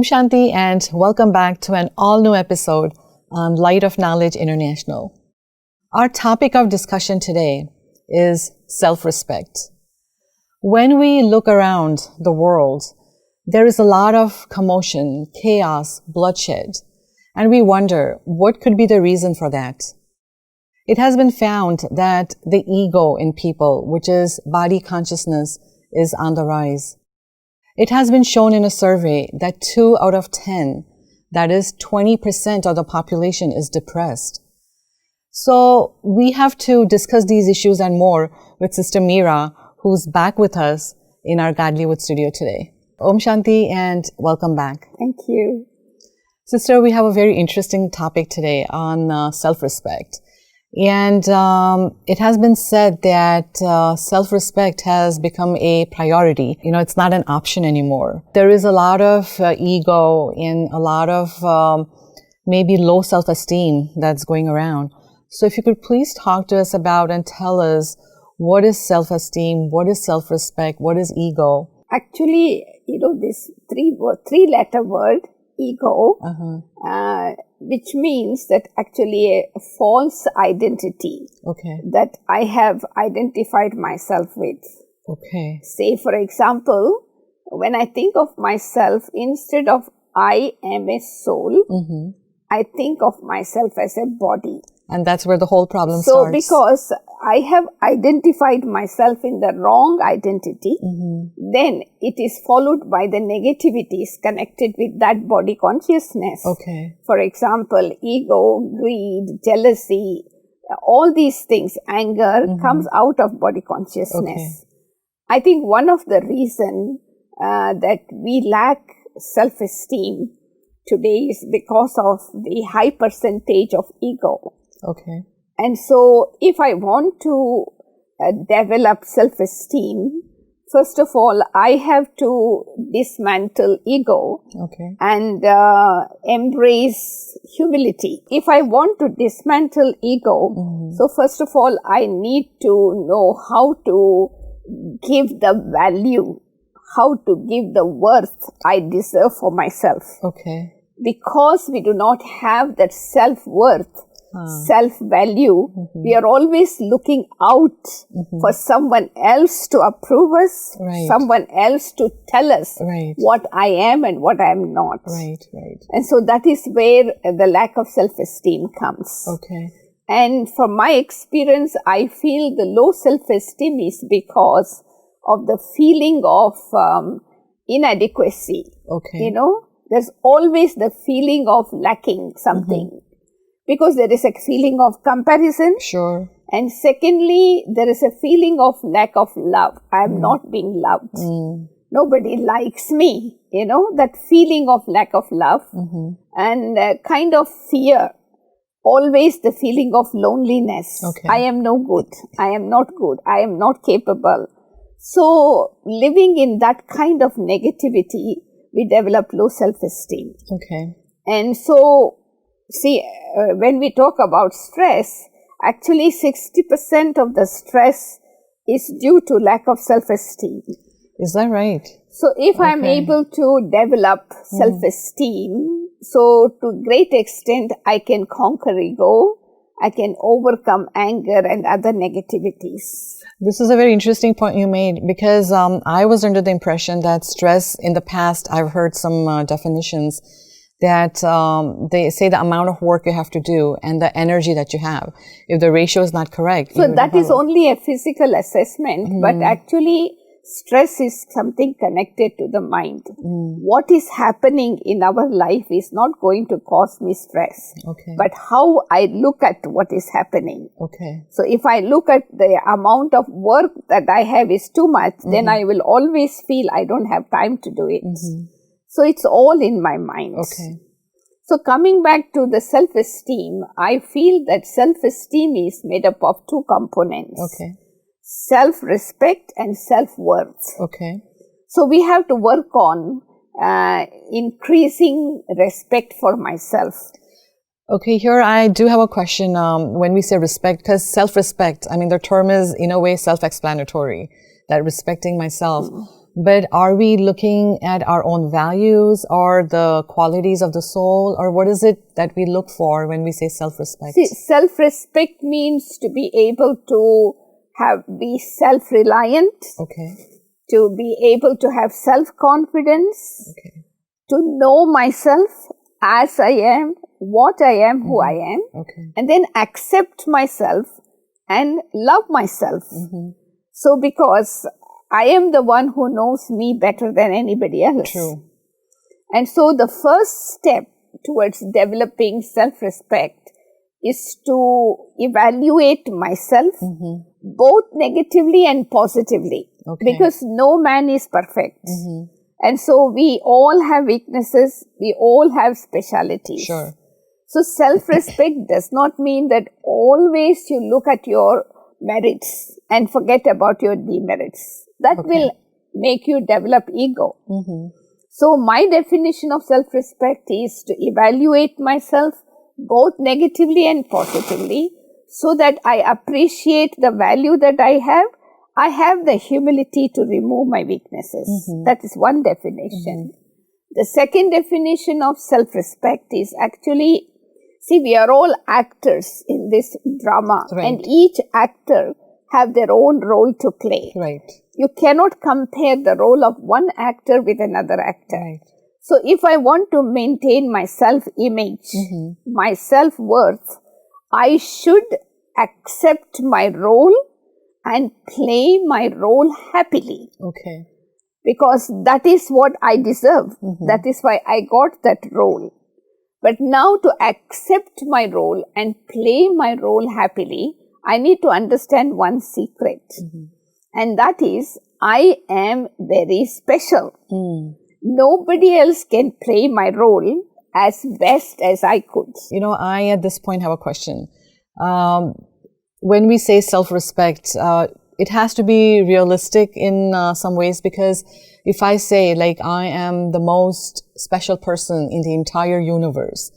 Om Shanti and welcome back to an all-new episode on Light of Knowledge International. Our topic of discussion today is self-respect. When we look around the world, there is a lot of commotion, chaos, bloodshed, and we wonder what could be the reason for that. It has been found that the ego in people, which is body consciousness, is on the rise. It has been shown in a survey that 2 out of 10, that is 20% of the population, is depressed. So we have to discuss these issues and more with Sister Meera, who's back with us in our Godlywood studio today. Om Shanti and welcome back. Thank you. Sister, we have a very interesting topic today on self-respect. And it has been said that self-respect has become a priority. You know, it's not an option anymore. There is a lot of ego and a lot of maybe low self-esteem that's going around. So if you could please talk to us about and tell us what is self-esteem, what is self-respect, what is ego? Actually, this three-letter word, ego, which means that actually a false identity that I have identified myself with. Okay. Say, for example, when I think of myself, instead of I am a soul, I think of myself as a body. And that's where the whole problem starts. So because I have identified myself in the wrong identity, then it is followed by the negativities connected with that body consciousness. Okay. For example, ego, greed, jealousy, all these things, anger comes out of body consciousness. Okay. I think one of the reasons that we lack self-esteem today is because of the high percentage of ego. Okay. And so if I want to develop self-esteem, first of all, I have to dismantle ego and embrace humility. If I want to dismantle ego, so first of all, I need to know how to give the value, how to give the worth I deserve for myself. Okay. Because we do not have that self-worth, self-value, we are always looking out for someone else to approve us, someone else to tell us what I am and what I am not. And so that is where the lack of self-esteem comes. Okay. And from my experience, I feel the low self-esteem is because of the feeling of inadequacy. Okay. There's always the feeling of lacking something. Because there is a feeling of comparison. Sure. And secondly, there is a feeling of lack of love. I am not being loved. Nobody likes me. That feeling of lack of love and kind of fear. Always the feeling of loneliness. Okay. I am no good. I am not good. I am not capable. So living in that kind of negativity, we develop low self-esteem. Okay. And so, see, when we talk about stress, actually 60% of the stress is due to lack of self-esteem. Is that right? So if I'm able to develop self-esteem, so to great extent I can conquer ego, I can overcome anger and other negativities. This is a very interesting point you made because I was under the impression that stress in the past, I've heard some definitions that they say the amount of work you have to do and the energy that you have. If the ratio is not correct. So that is only a physical assessment, but actually stress is something connected to the mind. What is happening in our life is not going to cause me stress, but how I look at what is happening. Okay. So if I look at the amount of work that I have is too much, then I will always feel I don't have time to do it. So it's all in my mind. Okay. So coming back to the self-esteem, I feel that self-esteem is made up of two components. Okay. Self-respect and self-worth. Okay. So we have to work on increasing respect for myself. Okay, here I do have a question when we say respect, because self-respect, I mean, the term is in a way self-explanatory, that respecting myself. But are we looking at our own values or the qualities of the soul, or what is it that we look for when we say self-respect? See, self-respect means to be able to be self-reliant, to be able to have self-confidence, to know myself as I am, what I am, who I am, and then accept myself and love myself. So because I am the one who knows me better than anybody else. True. And so the first step towards developing self-respect is to evaluate myself both negatively and positively, because no man is perfect. And so we all have weaknesses, we all have specialities. Sure. So self-respect does not mean that always you look at your merits and forget about your demerits. That will make you develop ego. So my definition of self-respect is to evaluate myself both negatively and positively, so that I appreciate the value that I have the humility to remove my weaknesses. That is one definition. The second definition of self-respect is actually, see, we are all actors in this drama, and each actor have their own role to play. You cannot compare the role of one actor with another actor. So if I want to maintain my self-image, my self-worth, I should accept my role and play my role happily. Because that is what I deserve. That is why I got that role. But now to accept my role and play my role happily, I need to understand one secret. And that is, I am very special. Nobody else can play my role as best as I could. You know, I at this point have a question. When we say self-respect, it has to be realistic in some ways, because if I say, like, I am the most special person in the entire universe,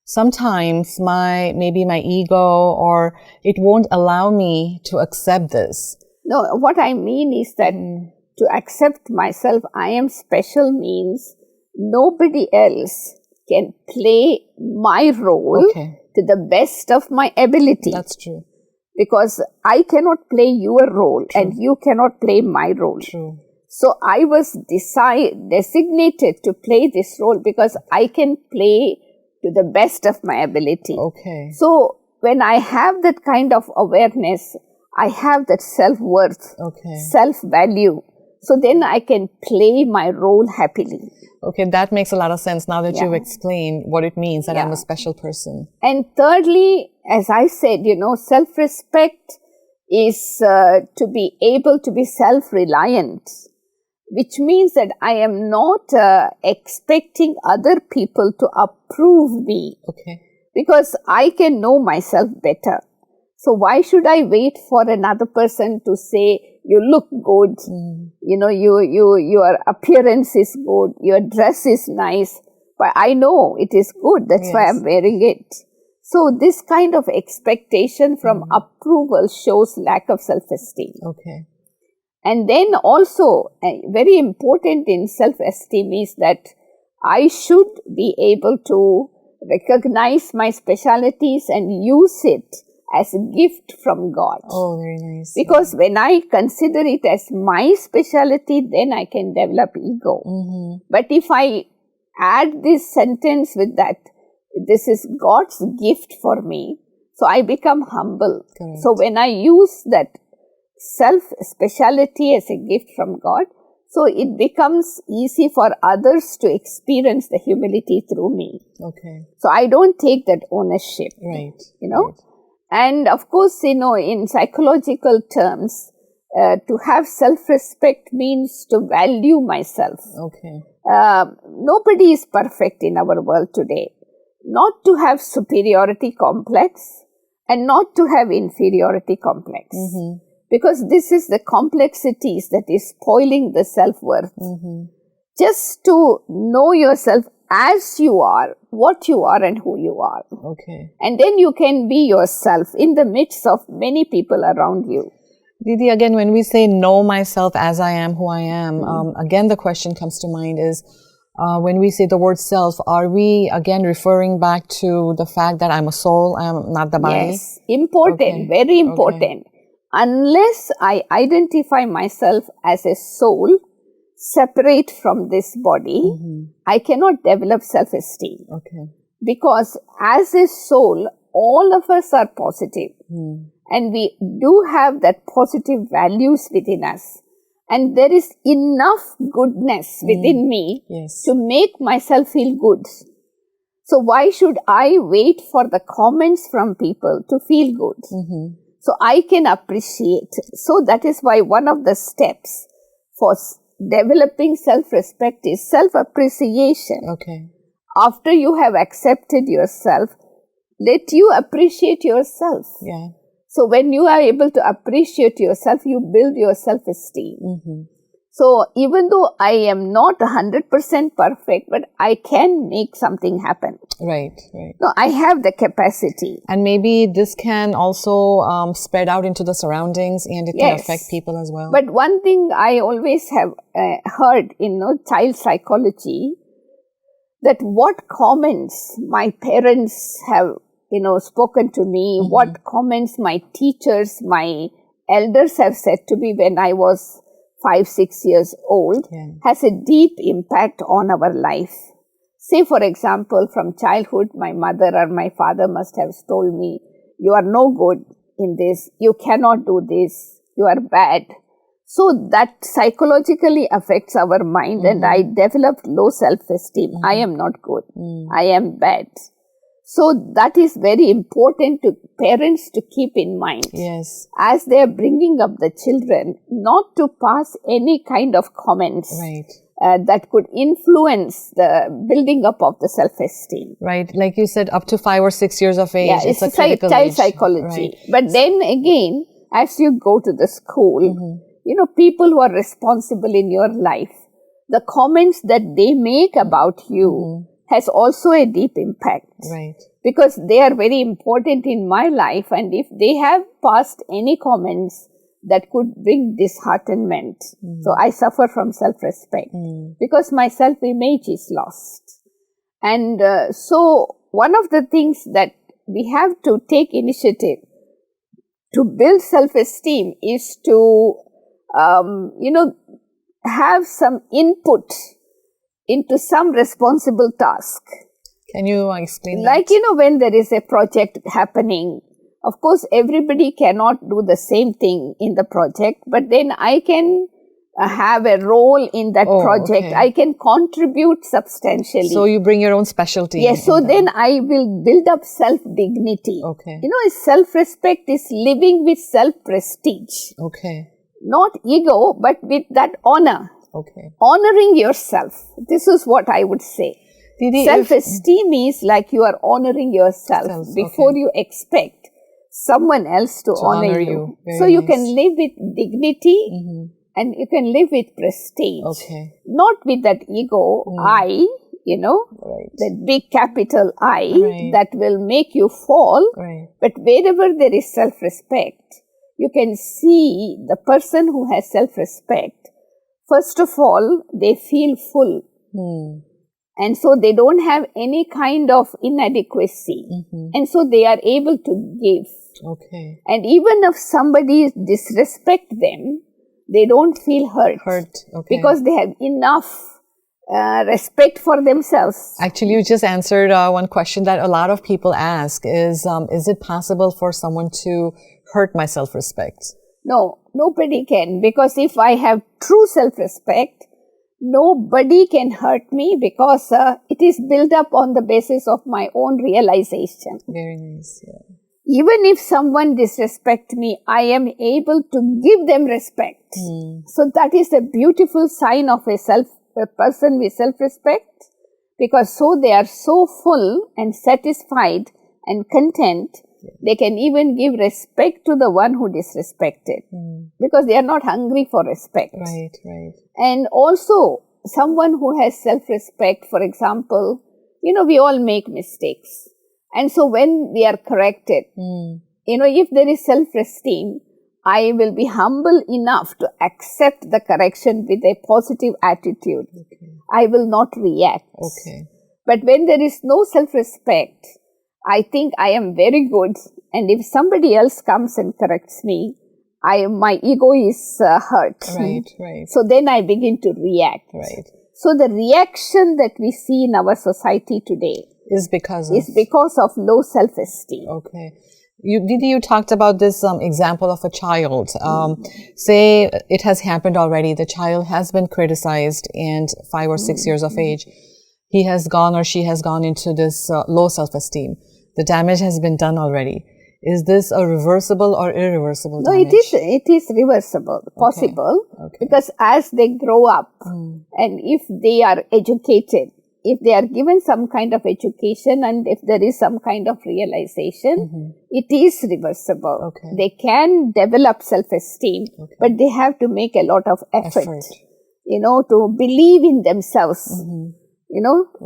sometimes maybe my ego or it won't allow me to accept this. No, what I mean is that to accept myself, I am special, means nobody else can play my role to the best of my ability. That's true. Because I cannot play your role and you cannot play my role. True. So I was designated to play this role because I can play to the best of my ability. So when I have that kind of awareness, I have that self-worth, self-value. So then I can play my role happily. That makes a lot of sense now that you've explained what it means that I'm a special person. And thirdly, as I said, you know, self-respect is to be able to be self-reliant, which means that I am not expecting other people to approve me. Because I can know myself better. So why should I wait for another person to say, you look good, you know, your appearance is good, your dress is nice, but I know it is good, that's why I'm wearing it. So this kind of expectation from approval shows lack of self-esteem. And then also, very important in self-esteem is that I should be able to recognize my specialities and use it as a gift from God. Very nice. Because when I consider it as my specialty, then I can develop ego. But if I add this sentence with that, this is God's gift for me, so I become humble. So when I use that self-speciality as a gift from God, so it becomes easy for others to experience the humility through me. So I don't take that ownership. You know? And of course, you know, in psychological terms, to have self-respect means to value myself. Nobody is perfect in our world today. Not to have superiority complex and not to have inferiority complex. Because this is the complexities that is spoiling the self-worth. Just to know yourself as you are, what you are and who you are. Okay. And then you can be yourself in the midst of many people around you. Didi, again, when we say know myself as I am, who I am, again, the question comes to mind is, when we say the word self, are we again referring back to the fact that I'm a soul, I'm not the body? Yes, important, very important. Unless I identify myself as a soul, separate from this body, I cannot develop self-esteem. Okay. Because as a soul, all of us are positive. And we do have that positive values within us. And there is enough goodness within me to make myself feel good. So why should I wait for the comments from people to feel good? So I can appreciate. So that is why one of the steps for developing self-respect is self-appreciation. Okay. After you have accepted yourself, let you appreciate yourself. Yeah. So when you are able to appreciate yourself, you build your self-esteem. So even though I am not 100% perfect, but I can make something happen. Right, right. No, I have the capacity. And maybe this can also spread out into the surroundings, and it can affect people as well. But one thing I always have heard in child psychology, that what comments my parents have spoken to me, what comments my teachers, my elders have said to me when I was 5-6 years old has a deep impact on our life. Say, for example, from childhood, my mother or my father must have told me, you are no good in this, you cannot do this, you are bad. So that psychologically affects our mind, and I developed low self-esteem. I am not good. I am bad. So that is very important to parents to keep in mind. Yes. As they are bringing up the children, not to pass any kind of comments that could influence the building up of the self-esteem. Right. Like you said, up to 5 or 6 years of age. Yeah, it's a critical child psychology. Right. But then again, as you go to the school, people who are responsible in your life, the comments that they make about you has also a deep impact. Right. Because they are very important in my life, and if they have passed any comments that could bring disheartenment, so I suffer from self-respect because my self-image is lost. And so one of the things that we have to take initiative to build self-esteem is to, have some input into some responsible task. Can you explain that? Like, when there is a project happening, of course, everybody cannot do the same thing in the project, but then I can have a role in that project. I can contribute substantially. So you bring your own specialty. Yes, so then I will build up self-dignity. Okay. Self-respect is living with self-prestige. Okay. Not ego, but with that honor. Okay. Honoring yourself. This is what I would say. Didi, self-esteem is like you are honoring yourself before you expect someone else to honor you. So you can live with dignity and you can live with prestige. Okay. Not with that ego, I, that big capital I that will make you fall. But wherever there is self-respect, you can see the person who has self-respect. First of all, they feel full. And so they don't have any kind of inadequacy. And so they are able to give. Okay. And even if somebody disrespect them, they don't feel hurt. Okay. Because they have enough respect for themselves. Actually, you just answered one question that a lot of people ask is it possible for someone to hurt my self-respect? No, nobody can, because if I have true self-respect, nobody can hurt me because it is built up on the basis of my own realization. Very nice, yeah. Even if someone disrespect me, I am able to give them respect. So that is a beautiful sign of a person with self-respect, because so they are so full and satisfied and content, they can even give respect to the one who disrespected, because they are not hungry for respect. Right. And also, someone who has self-respect, for example, we all make mistakes. And so when we are corrected, if there is self-esteem, I will be humble enough to accept the correction with a positive attitude. Okay. I will not react. Okay. But when there is no self-respect, I think I am very good. And if somebody else comes and corrects me, my ego is hurt. Right. So then I begin to react. Right. So the reaction that we see in our society today is because of low self-esteem. Okay. Didi, you talked about this example of a child. Say it has happened already. The child has been criticized and 5 or 6 years of age. He has gone or she has gone into this low self-esteem. The damage has been done already. Is this a reversible or irreversible damage? No, it is reversible, possible, because as they grow up and if they are educated, if they are given some kind of education and if there is some kind of realization, it is reversible. Okay. They can develop self-esteem, but they have to make a lot of effort. To believe in themselves.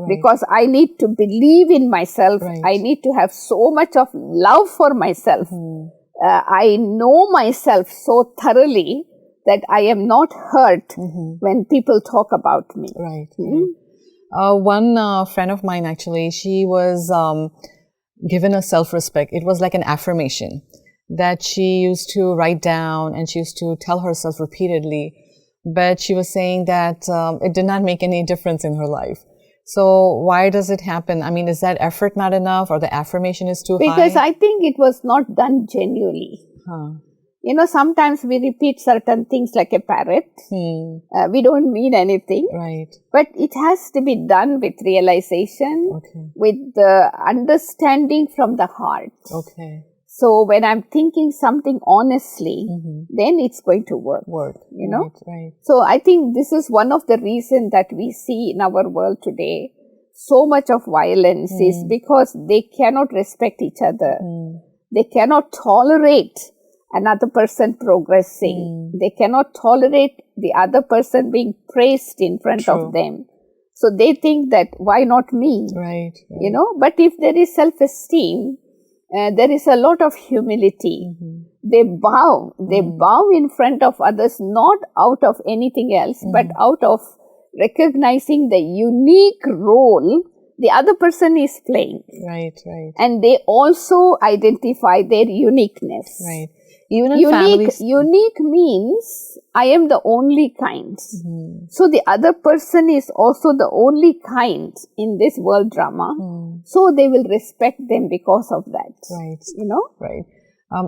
Because I need to believe in myself. Right. I need to have so much of love for myself. I know myself so thoroughly that I am not hurt when people talk about me. Right. One friend of mine, actually, she was given a self-respect. It was like an affirmation that she used to write down and she used to tell herself repeatedly. But she was saying that it did not make any difference in her life. So why does it happen? I mean, is that effort not enough or the affirmation is too high? Because I think it was not done genuinely. Sometimes we repeat certain things like a parrot. We don't mean anything. Right. But it has to be done with realization, with the understanding from the heart. Okay. So when I'm thinking something honestly, then it's going to work. Right. So I think this is one of the reasons that we see in our world today so much of violence is because they cannot respect each other. They cannot tolerate another person progressing. They cannot tolerate the other person being praised in front of them. So they think that, why not me? Right. But if there is self-esteem, there is a lot of humility. They bow in front of others, not out of anything else, but out of recognizing the unique role the other person is playing. Right. And they also identify their uniqueness. Right. Even in families. Unique means I am the only kind. So the other person is also the only kind in this world drama. So they will respect them because of that. Right. Right.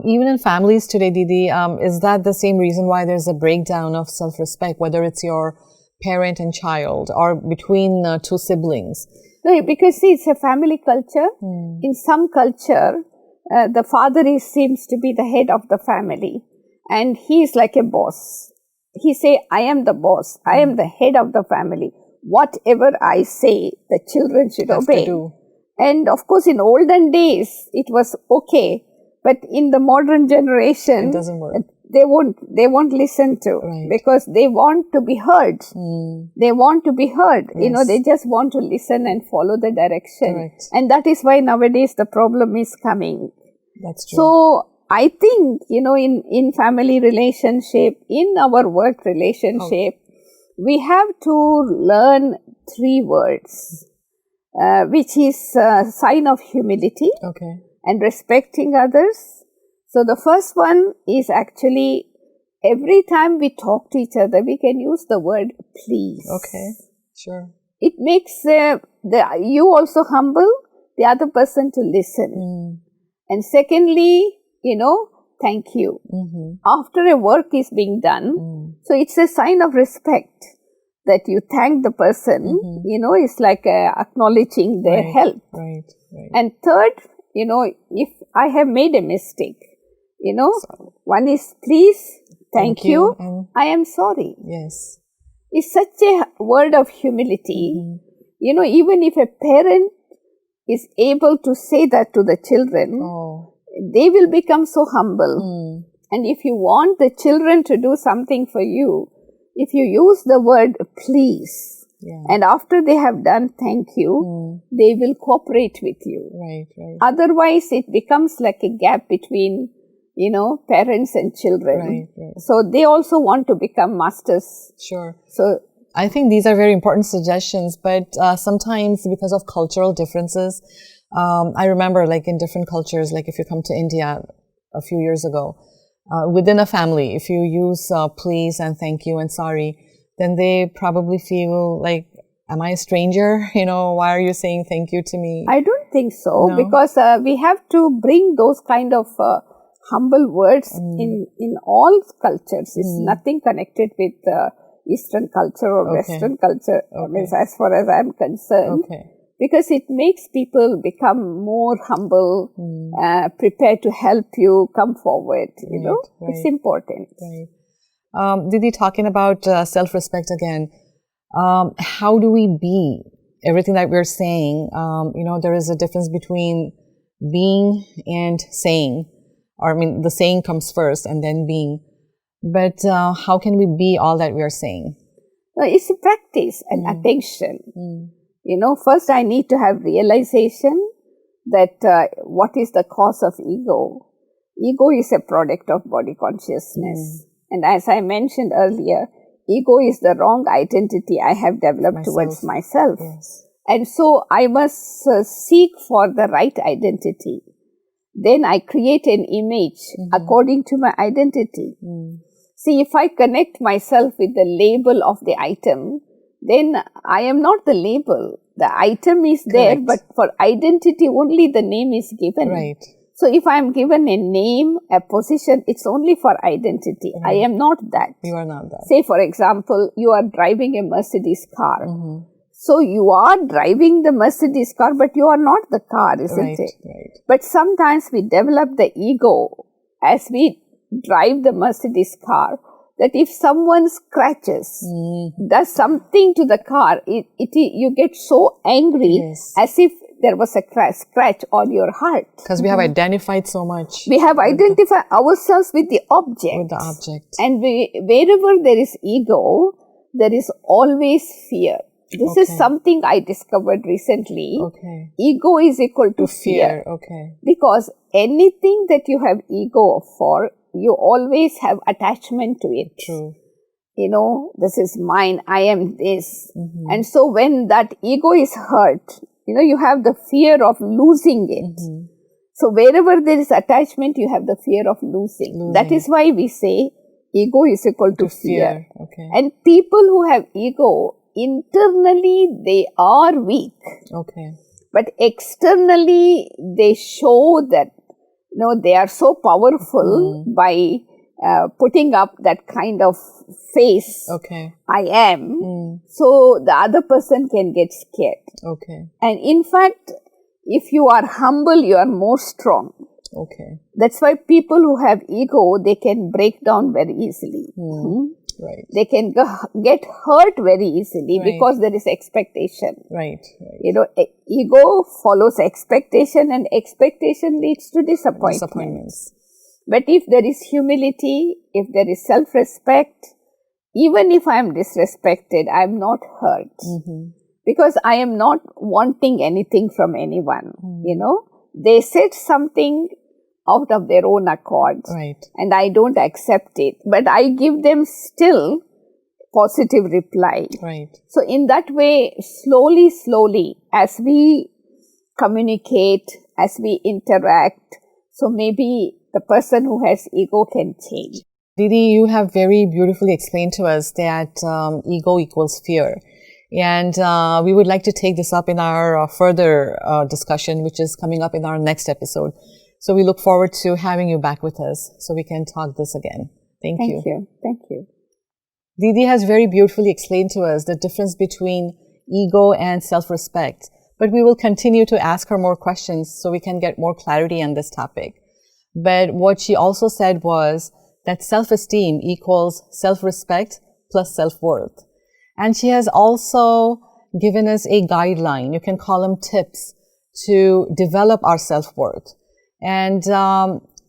Even in families today, Didi, is that the same reason why there's a breakdown of self-respect, whether it's your parent and child or between two siblings? No, because see, it's a family culture. In some culture, the father seems to be the head of the family and he is like a boss. He say, I am the boss. I am the head of the family. Whatever I say, the children should obey. And of course, in olden days, it was okay. But in the modern generation, it doesn't work. They won't listen to because they want to be heard. They want to be heard. Yes. They just want to listen and follow the direction. Correct. And that is why nowadays the problem is coming. That's true. So I think, in family relationship, in our work relationship, we have to learn 3 words, which is a sign of humility and respecting others. So the first one is actually, every time we talk to each other, we can use the word please. Okay, sure. It makes you also humble, the other person to listen. And secondly, thank you. After a work is being done, so it's a sign of respect that you thank the person, it's like acknowledging their help. Right. And third, if I have made a mistake, one is please, thank you, and I am sorry. Yes. It's such a word of humility. Even if a parent is able to say that to the children, they will become so humble. And if you want the children to do something for you, if you use the word please, and after they have done thank you, they will cooperate with you. Right. Otherwise, it becomes like a gap between, parents and children. Right. So they also want to become masters. Sure. So I think these are very important suggestions, but sometimes because of cultural differences, I remember like in different cultures, like if you come to India a few years ago, within a family, if you use please and thank you and sorry, then they probably feel like, am I a stranger? Why are you saying thank you to me? I don't think so, No? because we have to bring those kind of humble words in all cultures. It's nothing connected with Eastern culture or Western culture, as far as I'm concerned. Because it makes people become more humble, prepared to help you come forward. It's important. Right. Didi, talking about self-respect again, how do we be everything that we're saying? There is a difference between being and saying, or the saying comes first and then being. But how can we be all that we are saying? It's a practice and attention. First I need to have realization that what is the cause of ego. Ego is a product of body consciousness. And as I mentioned earlier, ego is the wrong identity I have developed towards myself. Yes. And so I must seek for the right identity. Then I create an image according to my identity. See, if I connect myself with the label of the item, then I am not the label. The item is there, but for identity only the name is given. Right. So if I am given a name, a position, it's only for identity. I am not that. You are not that. Say, for example, you are driving a Mercedes car. So you are driving the Mercedes car, but you are not the car, isn't it? Right. But sometimes we develop the ego as we drive the Mercedes car, that if someone scratches, does something to the car, you get so angry as if there was a scratch on your heart. Because we have identified so much. We have identified ourselves with the object. With the object. And wherever there is ego, there is always fear. This is something I discovered recently. Ego is equal to fear. Because anything that you have ego for, you always have attachment to it. True. This is mine, I am this. And so when that ego is hurt, you have the fear of losing it. So wherever there is attachment, you have the fear of losing. That is why we say ego is equal to fear. And people who have ego, internally they are weak. But externally they show that they are so powerful by putting up that kind of face. I am. So the other person can get scared. And in fact, if you are humble, you are more strong. That's why people who have ego, they can break down very easily. They can get hurt very easily because there is expectation. Ego follows expectation, and expectation leads to disappointments. But if there is humility, if there is self-respect, even if I am disrespected, I am not hurt. Because I am not wanting anything from anyone. They said something out of their own accord. And I don't accept it. But I give them still positive reply. So in that way, slowly, as we communicate, as we interact, so maybe the person who has ego can change. Didi, you have very beautifully explained to us that ego equals fear. And we would like to take this up in our further discussion, which is coming up in our next episode. So we look forward to having you back with us so we can talk this again. Thank you. Thank you. Didi has very beautifully explained to us the difference between ego and self-respect. But we will continue to ask her more questions so we can get more clarity on this topic. But what she also said was that self-esteem equals self-respect plus self-worth. And she has also given us a guideline, you can call them tips, to develop our self-worth. And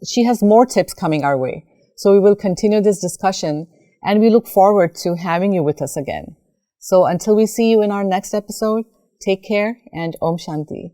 she has more tips coming our way. So we will continue this discussion and we look forward to having you with us again. So until we see you in our next episode, take care and Om Shanti.